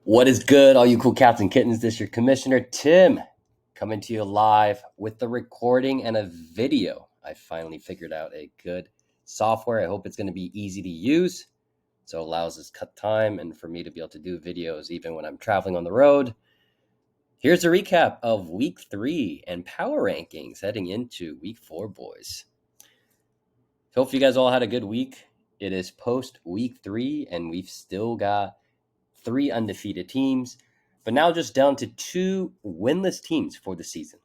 What is good, all you cool cats and kittens? This is your Commissioner Tim coming to you live with the recording and a video. I finally figured out a good software. I hope it's going to be easy to use, so it allows us cut time and for me to be able to do videos even when I'm traveling on the road. Here's a recap of week 3 and power rankings heading into week 4, boys. Hope you guys all had a good week. It is post week 3 and we've still got 3 undefeated teams, but now just down to 2 winless teams for the season.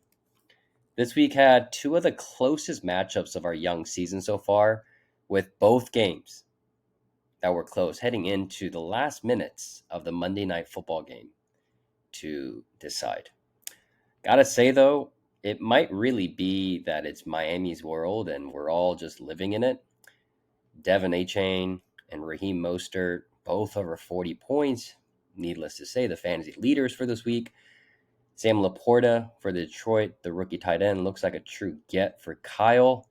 This week had 2 of the closest matchups of our young season so far, with both games that were close heading into the last minutes of the Monday Night Football game to decide. Gotta say, though, it might really be that it's Miami's world and we're all just living in it. Devin Achane and Raheem Mostert, both over 40 points. Needless to say, the fantasy leaders for this week. Sam Laporta for the Detroit, the rookie tight end, looks like a true get for Kyle.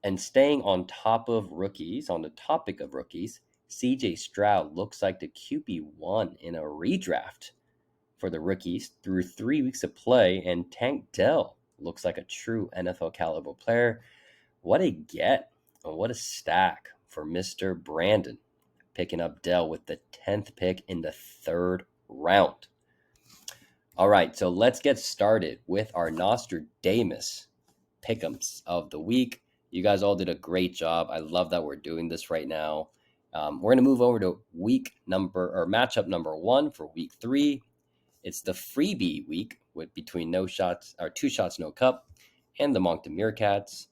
And staying on top of rookies, on the topic of rookies, CJ Stroud looks like the QB1 in a redraft for the rookies through 3 weeks of play. And Tank Dell looks like a true NFL caliber player. What a get and what a stack for Mr. Brandon, picking up Dell with the 10th pick in the 3rd round. All right, so let's get started with our Nostradamus pick'ems of the week. You guys all did a great job. I love that we're doing this right now. We're going to move over to matchup number 1 for week 3. It's the freebie week with between 2 shots, no cup, and the Moncton Meerkats.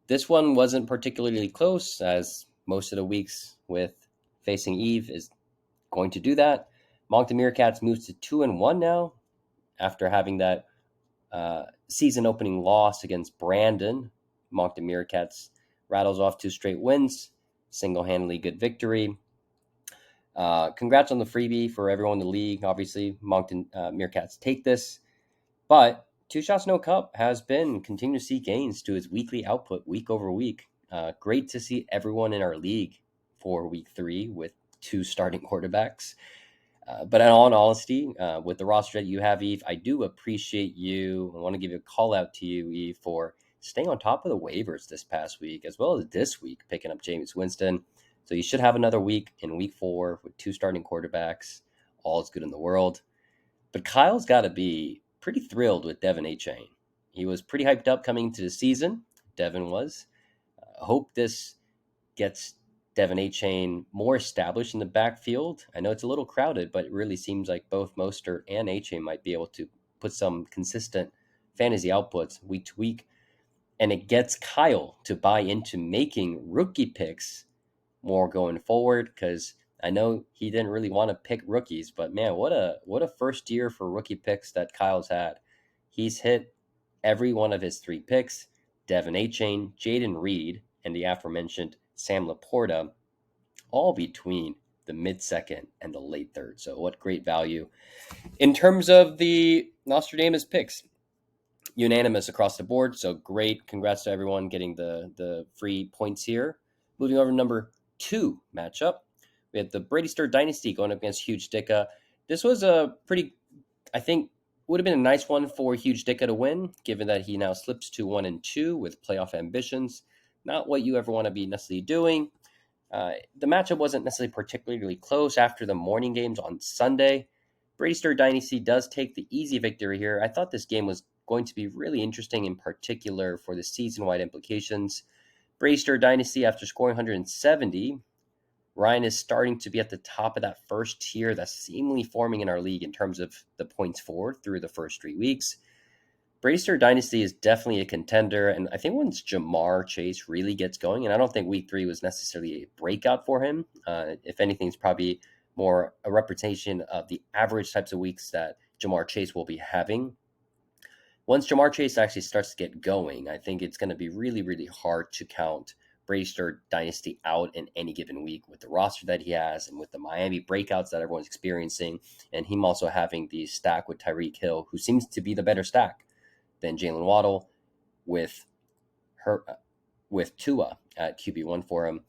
This one wasn't particularly close, as most of the weeks with facing Eve is going to do that. Moncton Meerkats moves to 2-1 now after having that season opening loss against Brandon. Moncton Meerkats rattles off 2 straight wins, single-handedly good victory. Congrats on the freebie for everyone in the league. Obviously, Moncton Meerkats take this, but 2 shots no cup has been continuing to see gains to its weekly output week over week. Great to see everyone in our league for week 3 with 2 starting quarterbacks. But in all honesty, with the roster that you have, Eve, I do appreciate you. I want to give a call out to you, Eve, for staying on top of the waivers this past week, as well as this week, picking up Jameis Winston. So you should have another week in week 4 with 2 starting quarterbacks. All is good in the world. But Kyle's got to be pretty thrilled with Devin Achane. He was pretty hyped up coming into the season. Devin was. Hope this gets Devin Achane more established in the backfield. I know it's a little crowded, but it really seems like both Mostert and Achane might be able to put some consistent fantasy outputs week to week. And it gets Kyle to buy into making rookie picks more going forward, because I know he didn't really want to pick rookies, but man, what a first year for rookie picks that Kyle's had. He's hit every one of his 3 picks: Devin Achane, Jaden Reed, and the aforementioned Sam Laporta, all between the mid-second and the late 3rd. So what great value. In terms of the Nostradamus picks, unanimous across the board, so great. Congrats to everyone getting the free points here. Moving over to number 2 matchup, we had the Brady Stir Dynasty going up against Huge Dicka. This was a pretty, I think, would have been a nice one for Huge Dicka to win, given that he now slips to 1-2 with playoff ambitions. Not what you ever want to be necessarily doing. The matchup wasn't necessarily particularly close after the morning games on Sunday. Brady Stir Dynasty does take the easy victory here. I thought this game was going to be really interesting, in particular for the season-wide implications. Brady Stir Dynasty, after scoring 170, Ryan is starting to be at the top of that first tier that's seemingly forming in our league in terms of the points for through the first 3 weeks. Brady Stir Dynasty is definitely a contender, and I think once Jamar Chase really gets going, and I don't think week 3 was necessarily a breakout for him. If anything, it's probably more a representation of the average types of weeks that Jamar Chase will be having. Once Jamar Chase actually starts to get going, I think it's going to be really, really hard to count Brady Stir Dynasty out in any given week with the roster that he has and with the Miami breakouts that everyone's experiencing, and him also having the stack with Tyreek Hill, who seems to be the better stack than Jalen Waddle, with Tua at QB1 for him.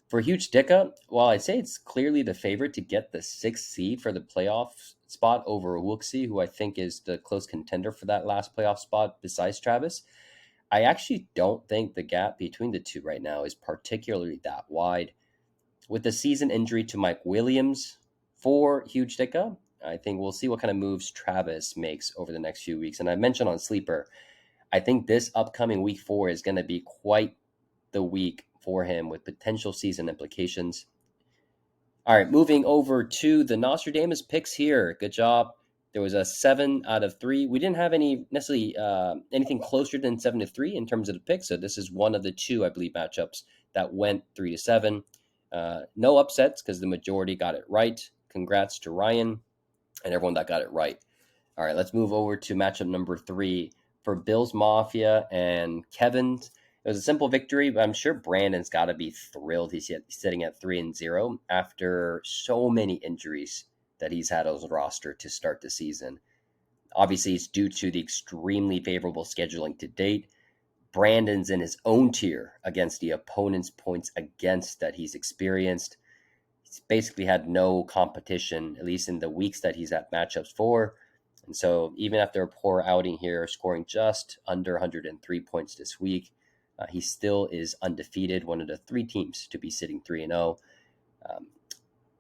For Huge Dicka, well, I'd say it's clearly the favorite to get the sixth seed for the playoff spot over Wooksy, who I think is the close contender for that last playoff spot besides Travis. I actually don't think the gap between the two right now is particularly that wide. With the season injury to Mike Williams for Huge Dicka, I think we'll see what kind of moves Travis makes over the next few weeks. And I mentioned on Sleeper, I think this upcoming week 4 is going to be quite the week for him with potential season implications. All right, moving over to the Nostradamus picks here. Good job. There was a 7 out of 3. We didn't have any necessarily anything closer than 7 to 3 in terms of the picks. So this is one of the two, I believe, matchups that went 3 to 7. No upsets because the majority got it right. Congrats to Ryan and everyone that got it right. All right, let's move over to matchup number 3 for Bills Mafia and Kevin's. It was a simple victory, but I'm sure Brandon's got to be thrilled. He's sitting at 3-0 after so many injuries that he's had on his roster to start the season. Obviously, it's due to the extremely favorable scheduling to date. Brandon's in his own tier against the opponent's points against that he's experienced. He's basically had no competition, at least in the weeks that he's at matchups for. And so even after a poor outing here, scoring just under 103 points this week, he still is undefeated, one of the 3 teams to be sitting 3-0.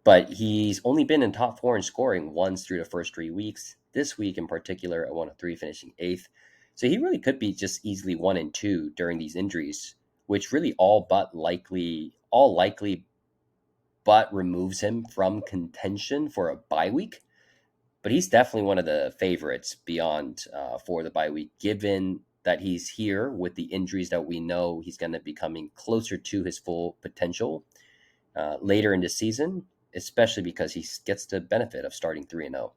But he's only been in top 4 in scoring once through the first 3 weeks. This week in particular, at 1 of 3, finishing 8th. So he really could be just easily 1-2 during these injuries, which really all likely but removes him from contention for a bye week. But he's definitely one of the favorites beyond for the bye week, given that he's here with the injuries that we know he's going to be coming closer to his full potential later in the season, especially because he gets the benefit of starting 3-0.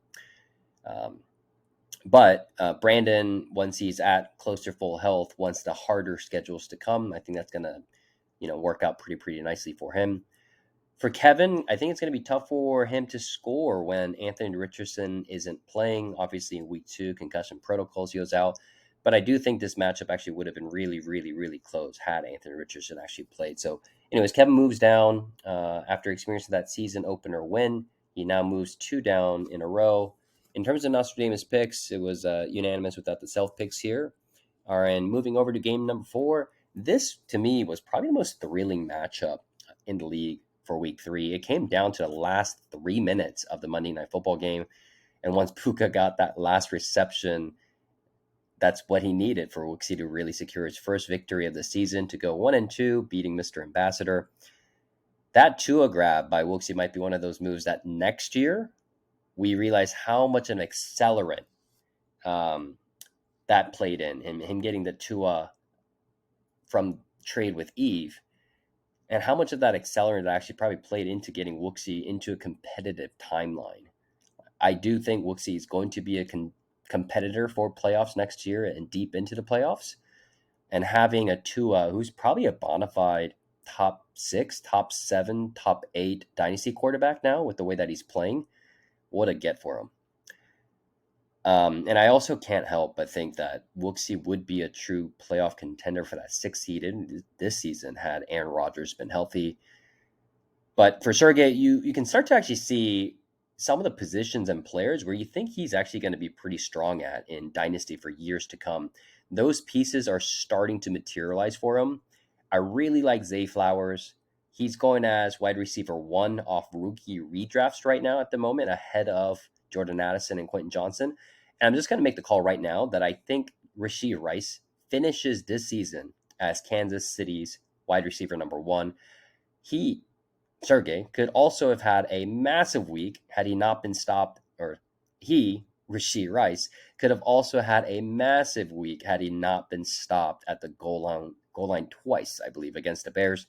But Brandon, once he's at close to full health, once the harder schedules to come, I think that's going to work out pretty nicely for him. For Kevin, I think it's going to be tough for him to score when Anthony Richardson isn't playing. Obviously, in week 2, concussion protocols, he goes out. But I do think this matchup actually would have been really close had Anthony Richardson actually played. So, anyways, Kevin moves down after experiencing that season opener win. He now moves 2 down in a row. In terms of Nostradamus picks, it was unanimous without the self picks here. All right, and moving over to game number 4, this to me was probably the most thrilling matchup in the league for week 3. It came down to the last 3 minutes of the Monday Night Football game. And once Puka got that last reception, that's what he needed for Wooksy to really secure his first victory of the season, to go 1-2, beating Mr. Ambassador. That Tua grab by Wooksy might be one of those moves that next year we realize how much an accelerant that played in. Him getting the Tua from trade with Eve, and how much of that accelerant actually probably played into getting Wooksy into a competitive timeline. I do think Wooksy is going to be a competitor for playoffs next year and deep into the playoffs. And having a Tua, who's probably a bona fide top 6, top 7, top 8 dynasty quarterback now with the way that he's playing, what a get for him. And I also can't help but think that Wooksy would be a true playoff contender for that 6th seed in this season had Aaron Rodgers been healthy. But for Sergey, you can start to actually see some of the positions and players where you think he's actually going to be pretty strong at in Dynasty for years to come. Those pieces are starting to materialize for him. I really like Zay Flowers. He's going as wide receiver 1 off rookie redrafts right now at the moment, ahead of Jordan Addison and Quentin Johnson. And I'm just going to make the call right now that I think Rashee Rice finishes this season as Kansas City's wide receiver number 1. Sergey could also have had a massive week had he not been stopped, or Rashee Rice, could have also had a massive week had he not been stopped at the goal line twice, I believe, against the Bears.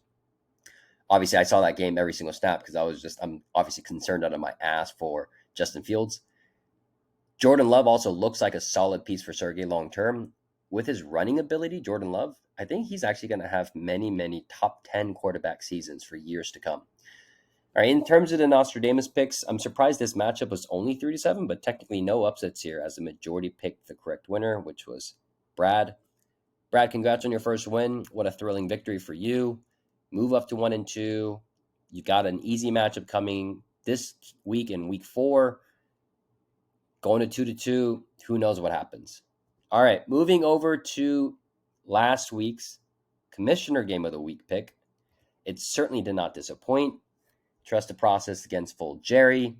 Obviously, I saw that game every single snap because I'm obviously concerned out of my ass for Justin Fields. Jordan Love also looks like a solid piece for Sergey long term. With his running ability, Jordan Love, I think he's actually going to have many top 10 quarterback seasons for years to come. All right, in terms of the Nostradamus picks, I'm surprised this matchup was only 3-7, but technically no upsets here as the majority picked the correct winner, which was Brad. Brad, congrats on your first win. What a thrilling victory for you. Move up to 1-2. You got an easy matchup coming this week in week 4. Going to 2-2. Who knows what happens? All right, moving over to last week's Commissioner Game of the Week pick. It certainly did not disappoint. Trust the process against Full Jerry.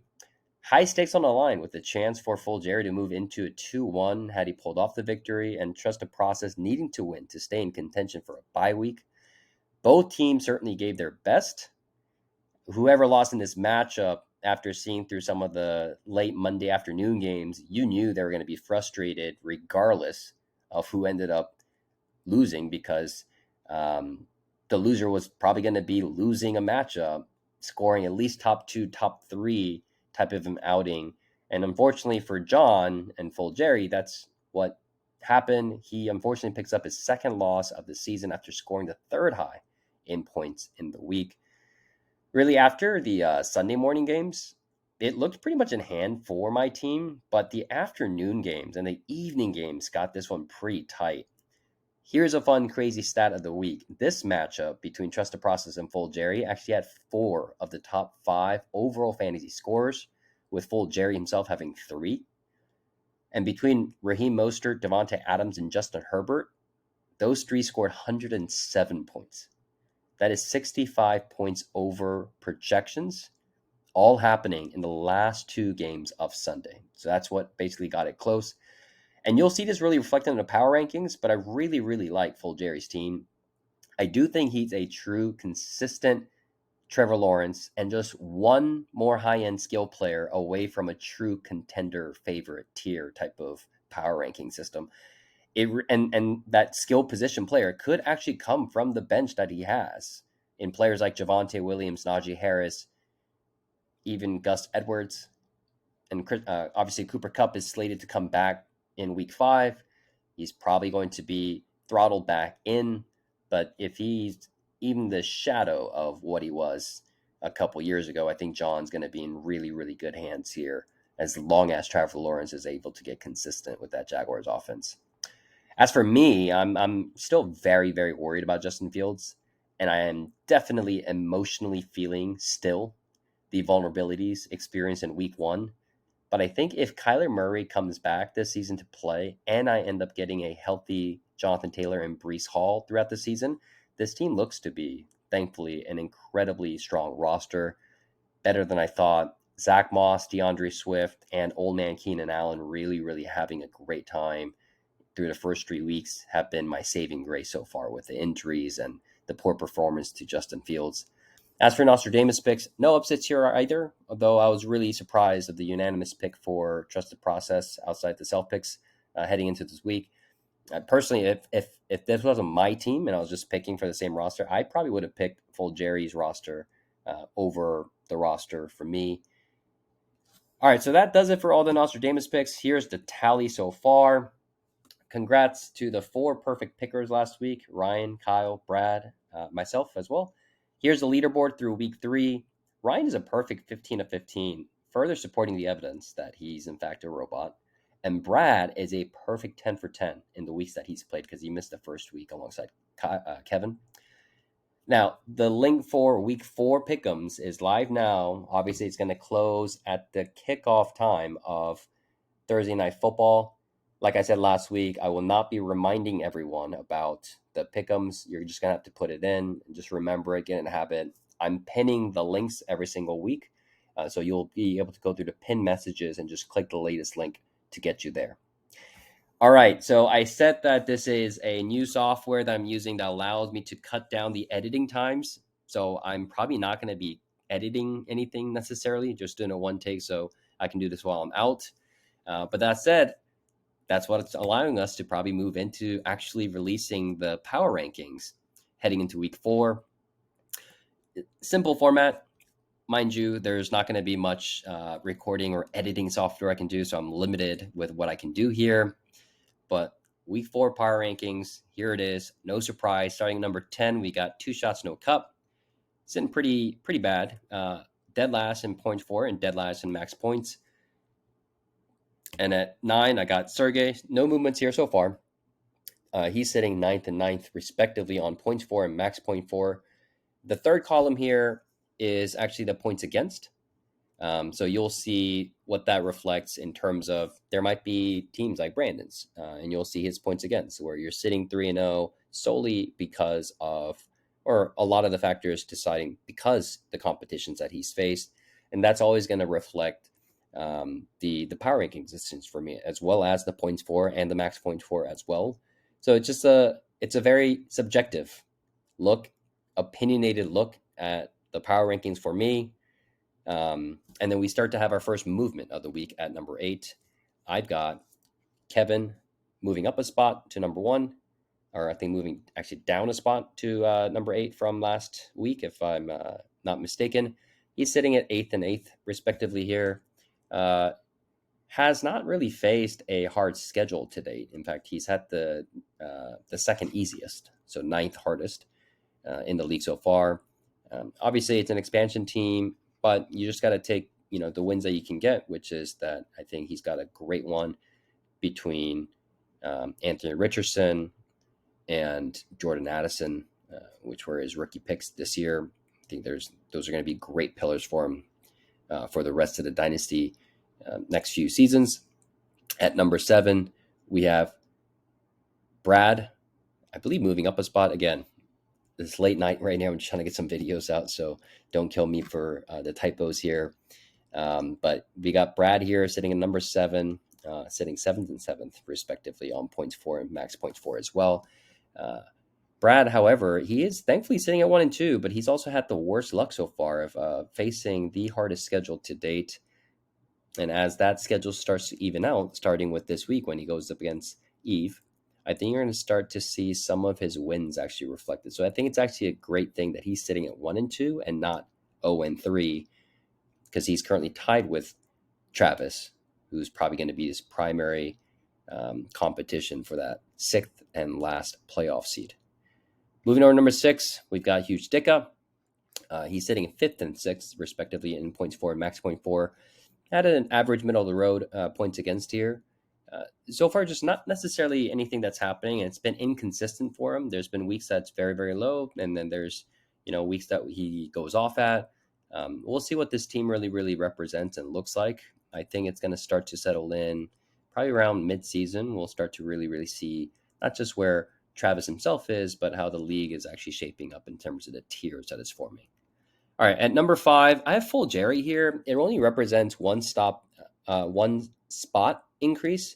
High stakes on the line with the chance for Full Jerry to move into a 2-1 had he pulled off the victory, and trust the process needing to win to stay in contention for a bye week. Both teams certainly gave their best. Whoever lost in this matchup, after seeing through some of the late Monday afternoon games, you knew they were going to be frustrated regardless of who ended up losing, because the loser was probably going to be losing a matchup, scoring at least top 2, top 3 type of an outing. And unfortunately for John and Full Jerry, that's what happened. He unfortunately picks up his second loss of the season after scoring the third high in points in the week. Really, after the Sunday morning games, it looked pretty much in hand for my team, but the afternoon games and the evening games got this one pretty tight. Here's a fun, crazy stat of the week. This matchup between Trust the Process and Full Jerry actually had 4 of the top 5 overall fantasy scorers, with Full Jerry himself having 3. And between Raheem Mostert, Devontae Adams, and Justin Herbert, those 3 scored 107 points. That is 65 points over projections, all happening in the last 2 games of Sunday. So that's what basically got it close. And you'll see this really reflected in the power rankings, but I really, really like Full Jerry's team. I do think he's a true, consistent Trevor Lawrence and just one more high-end skill player away from a true contender favorite tier type of power ranking system. And that skill position player could actually come from the bench that he has in players like Javonte Williams, Najee Harris, even Gus Edwards. And obviously Cooper Kupp is slated to come back in week 5. He's probably going to be throttled back in, but if he's even the shadow of what he was a couple years ago, I think John's going to be in really, really good hands here, as long as Trevor Lawrence is able to get consistent with that Jaguars offense. As for me, I'm still very, very worried about Justin Fields, and I am definitely emotionally feeling still the vulnerabilities experienced in week 1. But I think if Kyler Murray comes back this season to play, and I end up getting a healthy Jonathan Taylor and Breece Hall throughout the season, this team looks to be, thankfully, an incredibly strong roster, better than I thought. Zach Moss, DeAndre Swift, and old man Keenan Allen really, really having a great time through the first 3 weeks have been my saving grace so far, with the injuries and the poor performance to Justin Fields. As for Nostradamus picks, no upsets here either, although I was really surprised of the unanimous pick for Trusted Process outside the self picks heading into this week. Personally, if this wasn't my team and I was just picking for the same roster, I probably would have picked Full Jerry's roster over the roster for me. All right, so that does it for all the Nostradamus picks. Here's the tally so far. Congrats to the 4 perfect pickers last week: Ryan, Kyle, Brad, myself as well. Here's the leaderboard through week 3. Ryan is a perfect 15 of 15, further supporting the evidence that he's in fact a robot. And Brad is a perfect 10 for 10 in the weeks that he's played, because he missed the first week alongside Kevin. Now, the link for week 4 pick'ems is live now. Obviously, it's going to close at the kickoff time of Thursday Night Football. Like I said last week, I will not be reminding everyone about the pick'ems. You're just going to have to put it in and just remember it, get in a habit. I'm pinning the links every single week, so you'll be able to go through the pin messages and just click the latest link to get you there. All right, so I said that this is a new software that I'm using that allows me to cut down the editing times. So I'm probably not going to be editing anything necessarily, just doing a one take, so I can do this while I'm out. But that said, that's what it's allowing us to probably move into actually releasing the power rankings heading into week 4. Simple format. Mind you, there's not going to be much recording or editing software I can do, so I'm limited with what I can do here. But week 4 power rankings, here it is. No surprise. Starting at number 10, we got 2 shots, no cup. Sitting pretty bad. Dead last in points for and dead last in max points. And at 9, I got Sergey. No movements here so far. He's sitting 9th and 9th, respectively, on points for and max point for. The third column here, is actually the points against. So you'll see what that reflects in terms of there might be teams like Brandon's, and you'll see his points against, where you're sitting 3-0 solely because of, or a lot of the factors deciding because the competitions that he's faced, and that's always going to reflect the power rankings distance for me, as well as the points for and the max points for as well. So it's a very subjective look, opinionated look at the power rankings for me. And then we start to have our first movement of the week at number 8. I've got Kevin moving up a spot to number 1, or I think moving actually down a spot to number 8 from last week, if I'm not mistaken. He's sitting at 8th and 8th, respectively, here. Has not really faced a hard schedule to date. In fact, he's had the second easiest, so 9th hardest in the league so far. Obviously, it's an expansion team, but you just got to take the wins that you can get, which is that I think he's got a great one between Anthony Richardson and Jordan Addison, which were his rookie picks this year. I think those are going to be great pillars for him for the rest of the dynasty next few seasons. At number 7, we have Brad, I believe, moving up a spot again. It's late night right now. I'm just trying to get some videos out, so don't kill me for the typos here. But we got Brad here sitting at number 7, sitting 7th and 7th, respectively, on points for and max points for as well. Brad, however, he is thankfully sitting at 1 and 2, but he's also had the worst luck so far of facing the hardest schedule to date. And as that schedule starts to even out, starting with this week when he goes up against Eve, I think you're going to start to see some of his wins actually reflected. So I think it's actually a great thing that he's sitting at 1 and 2 and not 0 and 3, because he's currently tied with Travis, who's probably going to be his primary competition for that 6th and last playoff seed. Moving over to number 6, we've got Huge Dicka. He's sitting at 5th and 6th, respectively, in points for and max point for. Had an average middle of the road points against here. So far, just not necessarily anything that's happening. It's been inconsistent for him. There's been weeks that's very, very low, and then there's weeks that he goes off at. We'll see what this team really, really represents and looks like. I think it's going to start to settle in probably around mid-season. We'll start to really, really see not just where Travis himself is, but how the league is actually shaping up in terms of the tiers that it's forming. All right, at number 5, I have Full Jerry here. It only represents one spot increase.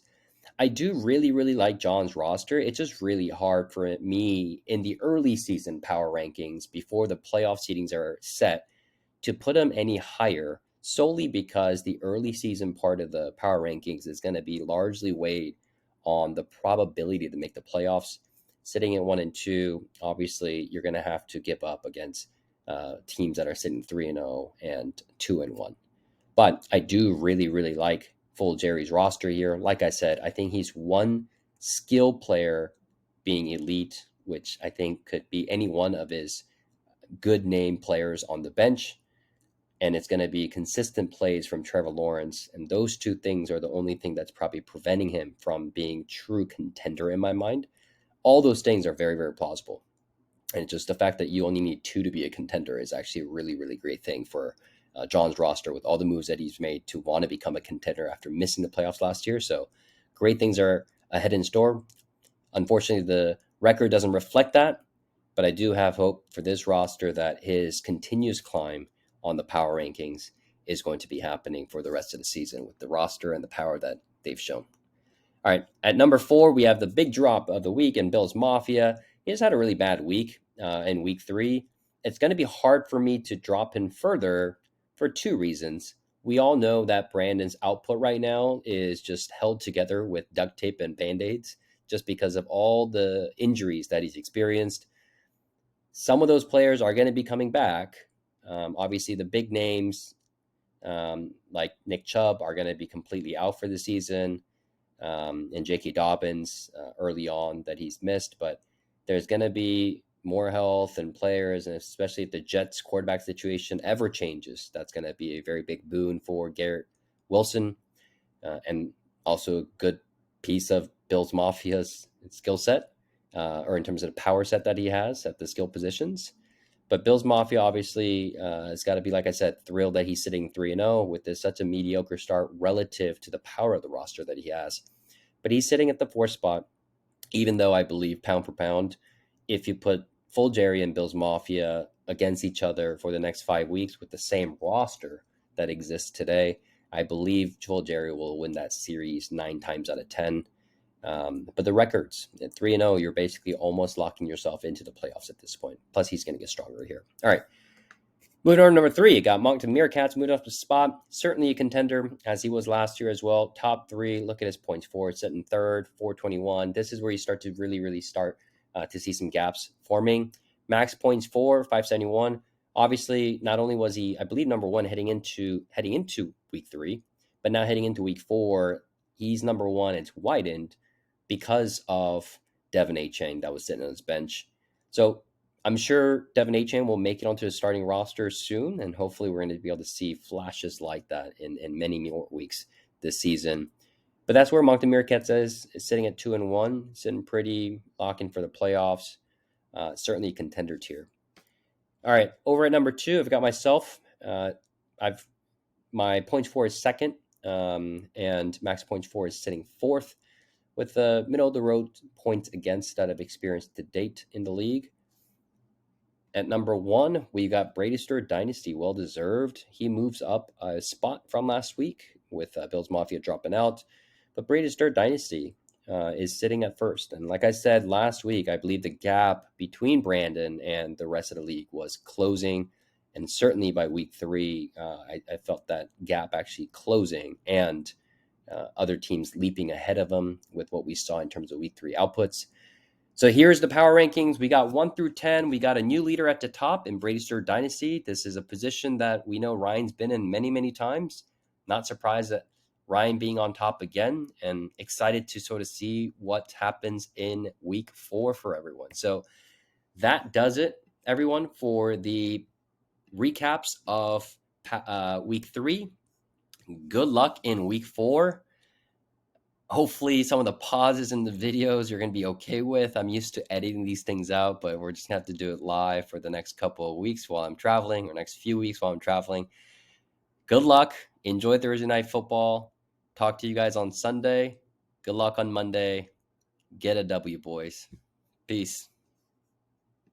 I do really, really like John's roster. It's just really hard for me in the early season power rankings before the playoff seedings are set to put him any higher, solely because the early season part of the power rankings is going to be largely weighed on the probability to make the playoffs. Sitting at 1 and 2, obviously you're going to have to give up against teams that are sitting 3-0 and 2-1. But I do really, really like Full Jerry's roster here. Like I said, I think he's one skill player being elite, which I think could be any one of his good name players on the bench. And it's going to be consistent plays from Trevor Lawrence. And those two things are the only thing that's probably preventing him from being true contender in my mind. All those things are very, very plausible. And just the fact that you only need 2 to be a contender is actually a really, really great thing for John's roster with all the moves that he's made to want to become a contender after missing the playoffs last year. So great things are ahead in store. Unfortunately, the record doesn't reflect that, but I do have hope for this roster that his continuous climb on the power rankings is going to be happening for the rest of the season with the roster and the power that they've shown. All right, at number 4, we have the big drop of the week in Bills Mafia. He just had a really bad week in week 3. It's going to be hard for me to drop him further for 2 reasons. We all know that Brandon's output right now is just held together with duct tape and Band-Aids just because of all the injuries that he's experienced. Some of those players are going to be coming back. Obviously, the big names like Nick Chubb are going to be completely out for the season. And J.K. Dobbins early on that he's missed, but there's going to be more health and players, and especially if the Jets quarterback situation ever changes, that's going to be a very big boon for Garrett Wilson, and also a good piece of Bills Mafia's skill set, or in terms of the power set that he has at the skill positions. But Bills Mafia obviously has got to be, like I said, thrilled that he's sitting 3-0 with this such a mediocre start relative to the power of the roster that he has. But he's sitting at the 4th spot, even though I believe pound for pound, if you put full Jerry and Bills Mafia against each other for the next 5 weeks with the same roster that exists today, I believe full Jerry will win that series 9 times out of 10. But the records at 3-0, you're basically almost locking yourself into the playoffs at this point. Plus, he's going to get stronger here. All right. Moving on to number 3, got Moncton Meerkats moving up the spot. Certainly a contender, as he was last year as well. Top 3, look at his points for. Sitting 3rd, 421. This is where you start to really start to see some gaps forming. Max points for, 571. Obviously, not only was he, I believe, number 1 heading into week 3, but now heading into week 4, he's number 1. It's widened because of Devin Achane that was sitting on his bench. So I'm sure Devin Achane will make it onto the starting roster soon, and hopefully we're going to be able to see flashes like that in many more weeks this season. But that's where Moncton Meerkats is sitting at 2-1, sitting pretty, locking for the playoffs. Certainly a contender tier. All right, over at number 2, I've got myself. My points for is 2nd, and max points for is sitting 4th, with the middle of the road points against that I've experienced to date in the league. At number 1, we got Brady Stewart Dynasty, well deserved. He moves up a spot from last week with Bills Mafia dropping out, but Brady Stewart Dynasty is sitting at 1st. And like I said last week, I believe the gap between Brandon and the rest of the league was closing, and certainly by week 3, I felt that gap actually closing, and other teams leaping ahead of them with what we saw in terms of week 3 outputs. So here's the power rankings. We got 1 through 10. We got a new leader at the top in Brady Stewart Dynasty. This is a position that we know Ryan's been in many times. Not surprised that Ryan being on top again, and excited to sort of see what happens in week 4 for everyone. So that does it, everyone, for the recaps of week 3. Good luck in week 4. Hopefully some of the pauses in the videos you're going to be okay with. I'm used to editing these things out, but we're just going to have to do it live for the next couple of weeks while I'm traveling, or next few weeks while I'm traveling. Good luck. Enjoy Thursday Night Football. Talk to you guys on Sunday. Good luck on Monday. Get a W, boys. Peace.